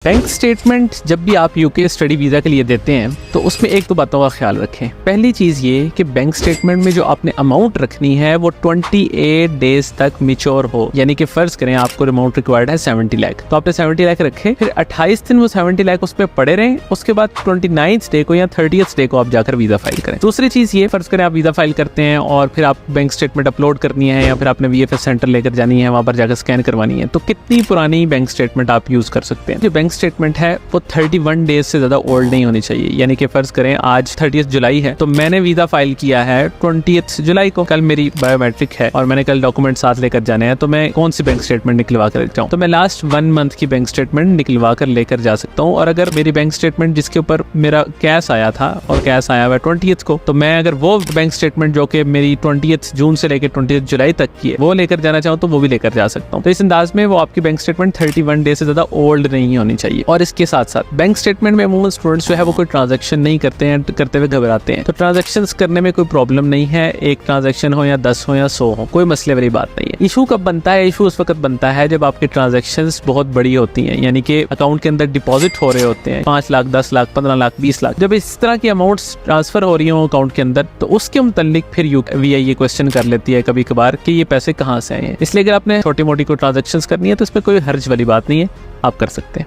Bank statement जब भी आप यूके स्टडी वीज़ा के लिए देते हैं तो उसमें एक दो बातों का ख्याल रखें। पहली चीज़ ये कि बैंक स्टेटमेंट में जो आपने अमाउंट रखनी है वो 28 डेज तक मिच्योर हो, यानी कि फ़र्ज़ करें आपको अमाउंट रिक्वायर्ड है 70 लाख, तो आपने 70 लाख रखे, फिर 28 दिन वो 70 लाख उस पर पड़े रहें, उसके बाद 29th डे को या 30th डे को आप जाकर वीज़ा फाइल करें। दूसरी चीज़ ये, फ़र्ज़ करें आप वीज़ा फाइल करते हैं और फिर आप बैंक स्टेटमेंट अपलोड करनी है या फिर आपने VFS सेंटर लेकर जानी है, वहाँ पर जाकर स्कैन करवानी है, तो कितनी पुरानी बैंक स्टेटमेंट आप यूज़ कर सकते हैं। जो बैंक स्टेटमेंट है वो 31 डेज से ज़्यादा ओल्ड नहीं होनी चाहिए, यानी कि फ़र्ज़ करें आज 30 जुलाई है तो मैंने वीज़ा फाइल किया है 20 जुलाई को, कल मेरी बायोमेट्रिक है और मैंने कल डॉक्यूमेंट साथ लेकर जाने हैं, तो मैं कौन सी बैंक स्टेटमेंट निकलवा कर जाऊँ, तो मैं लास्ट 1 मंथ की बैंक स्टेटमेंट निकलवा कर लेकर जा सकता हूँ। और अगर मेरी बैंक स्टेटमेंट जिसके ऊपर मेरा कैश आया था और कैश आया हुआ 20th को, तो मैं अगर वो बैंक स्टेटमेंट जो कि मेरी 20th जून से लेकर 20th जुलाई तक की है वो लेकर जाना चाहूँ तो वो भी लेकर जा सकता हूँ। तो इस अंदाज में वो आपकी बैंक स्टेटमेंट 31 डे से ज़्यादा ओल्ड नहीं होनी चाहिए। और इसके साथ साथ बैंक स्टेटमेंट में अमूमन स्टूडेंट्स जो है वो कोई ट्रांजैक्शन नहीं करते हैं, करते हुए घबराते हैं, तो ट्रांजैक्शंस करने में कोई प्रॉब्लम नहीं है, एक ट्रांजैक्शन हो या 10 हो या 100 हो, कोई मसले वाली बात नहीं है। इशू कब बनता है? इशू उस वक्त बनता है जब आपकी ट्रांजैक्शंस बहुत बड़ी होती हैं, यानी कि अकाउंट के अंदर डिपॉजिट हो रहे होते हैं 5 लाख 10 लाख 15 लाख 20 लाख, जब इस तरह की अमाउंट्स ट्रांसफर हो रही हो अकाउंट के अंदर, तो उसके मुतालिक फिर UKVI ये क्वेश्चन कर लेती है कभी कभार कि ये पैसे कहाँ से आए हैं। इसलिए अगर आपने छोटी मोटी कोई ट्रांजैक्शंस करनी है तो इसमें कोई हर्ज वाली बात नहीं है, आप कर सकते हैं।